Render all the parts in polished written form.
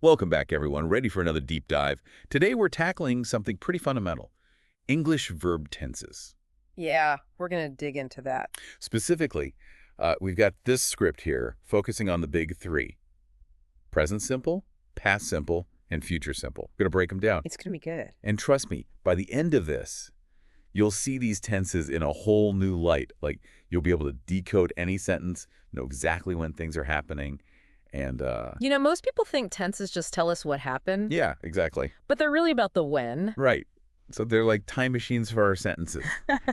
Welcome back, everyone. Ready for another deep dive. Today we're tackling something pretty fundamental, English verb tenses. Yeah, we're going to dig into that. Specifically, we've got this script here focusing on the big three, present simple, past simple, and future simple. We're going to break them down. It's going to be good. And trust me, by the end of this, you'll see these tenses in a whole new light. Like, you'll be able to decode any sentence, know exactly when things are happening, and Most people think tenses just tell us what happened, yeah, exactly. but they're really about the when. Right. So they're like time machines for our sentences.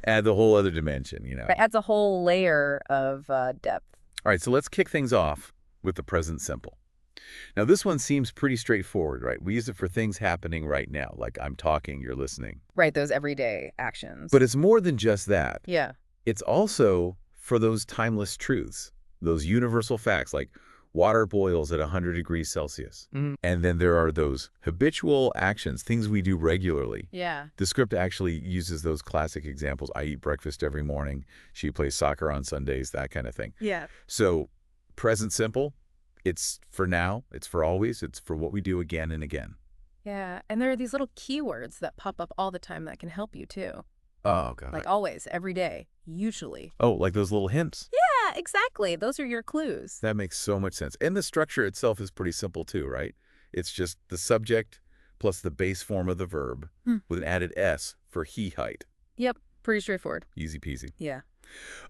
Add the whole other dimension. It adds a whole layer of depth. All right, so let's kick things off with the present simple. Now, this one seems pretty straightforward, right? We use it for things happening right now, like I'm talking, you're listening. Right, those everyday actions. But it's more than just that. Yeah. It's also for those timeless truths, those universal facts, like water boils at 100 degrees Celsius. Mhm. And then there are those habitual actions, things we do regularly. Yeah. The script actually uses those classic examples. I eat breakfast every morning. She plays soccer on Sundays, that kind of thing. Yeah. So present simple, it's for now, it's for always, it's for what we do again and again. Yeah, and there are these little keywords that pop up all the time that can help you too. Oh, God. Like always, every day, usually. Oh, like those little hints. Yeah, exactly. Those are your clues. That makes so much sense. And the structure itself is pretty simple too, right? It's just the subject plus the base form of the verb with an added S for he height. Yep, pretty straightforward. Easy peasy. Yeah.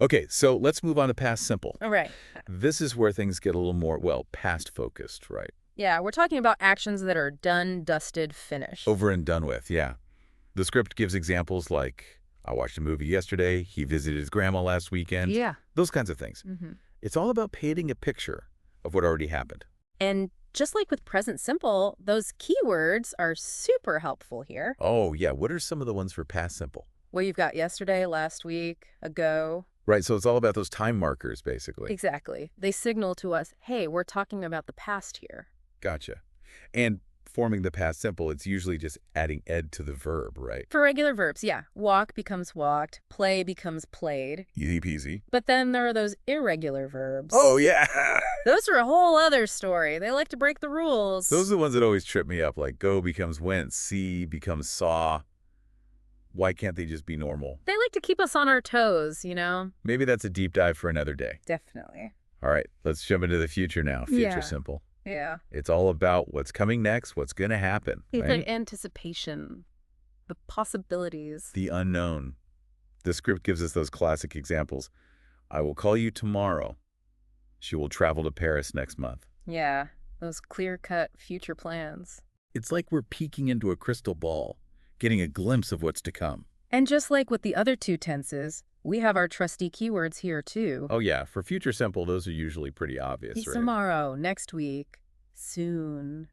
Okay, so let's move on to past simple. All right. This is where things get a little more, well, past focused, right? Yeah, we're talking about actions that are done, dusted, finished. Over and done with, yeah. The script gives examples like, I watched a movie yesterday, he visited his grandma last weekend. Yeah. Those kinds of things. Mm-hmm. It's all about painting a picture of what already happened. And just like with present simple, those keywords are super helpful here. Oh, yeah. What are some of the ones for past simple? Well, you've got yesterday, last week, ago. Right, so it's all about those time markers, basically. Exactly. They signal to us, hey, we're talking about the past here. Gotcha. And forming the past simple, it's usually just adding ed to the verb, right? For regular verbs, yeah. Walk becomes walked, play becomes played. Easy peasy. But then there are those irregular verbs. Oh, yeah. Those are a whole other story. They like to break the rules. Those are the ones that always trip me up, like go becomes went, see becomes saw. Why can't they just be normal? They like to keep us on our toes, you know? Maybe that's a deep dive for another day. Definitely. All right, let's jump into the future now. Future Yeah. simple. Yeah. It's all about what's coming next, what's going to happen, It's right? like anticipation, the possibilities. The unknown. The script gives us those classic examples. I will call you tomorrow. She will travel to Paris next month. Yeah, those clear-cut future plans. It's like we're peeking into a crystal ball, getting a glimpse of what's to come. And just like with the other two tenses, we have our trusty keywords here too. Oh yeah, for future simple, those are usually pretty obvious, It's right? tomorrow, next week, soon.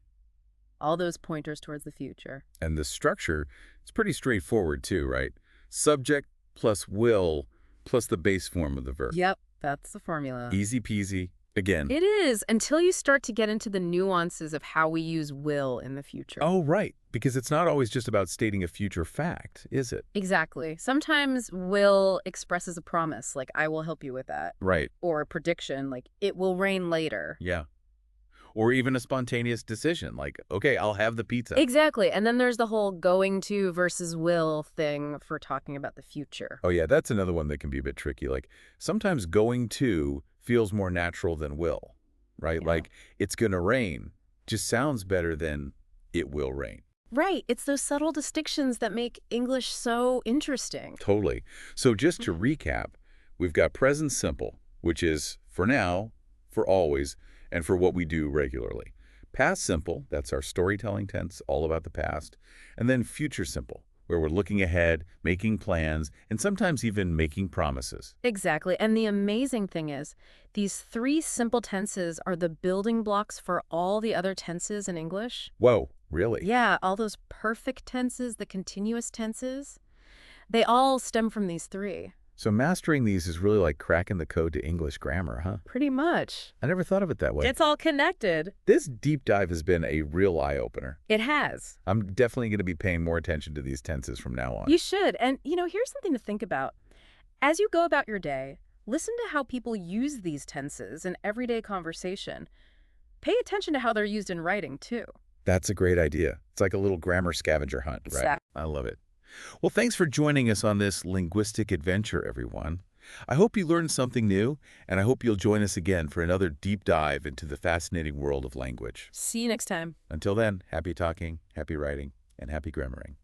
All those pointers towards the future. And the structure, it's pretty straightforward too, right? Subject plus will plus the base form of the verb. Yep, that's the formula. Easy peasy. Again. It is, until you start to get into the nuances of how we use will in the future. Oh, right. Because it's not always just about stating a future fact, is it? Exactly. Sometimes will expresses a promise, like, I will help you with that. Right. Or a prediction, like, it will rain later. Yeah. Or even a spontaneous decision, like, okay, I'll have the pizza. Exactly. And then there's the whole going to versus will thing for talking about the future. Oh, yeah, that's another one that can be a bit tricky. Like, sometimes going to feels more natural than will, right? Yeah. Like, it's going to rain just sounds better than it will rain. Right. It's those subtle distinctions that make English so interesting. Totally. So just to recap, we've got present simple, which is for now, for always, and for what we do regularly. Past simple, that's our storytelling tense, all about the past. And then future simple, where we're looking ahead, making plans, and sometimes even making promises. Exactly. And the amazing thing is, these three simple tenses are the building blocks for all the other tenses in English. Whoa, really? Yeah, all those perfect tenses, the continuous tenses, they all stem from these three. So mastering these is really like cracking the code to English grammar, huh? Pretty much. I never thought of it that way. It's all connected. This deep dive has been a real eye-opener. It has. I'm definitely going to be paying more attention to these tenses from now on. You should. And, here's something to think about. As you go about your day, listen to how people use these tenses in everyday conversation. Pay attention to how they're used in writing, too. That's a great idea. It's like a little grammar scavenger hunt, right? Exactly. I love it. Well, thanks for joining us on this linguistic adventure, everyone. I hope you learned something new, and I hope you'll join us again for another deep dive into the fascinating world of language. See you next time. Until then, happy talking, happy writing, and happy grammaring.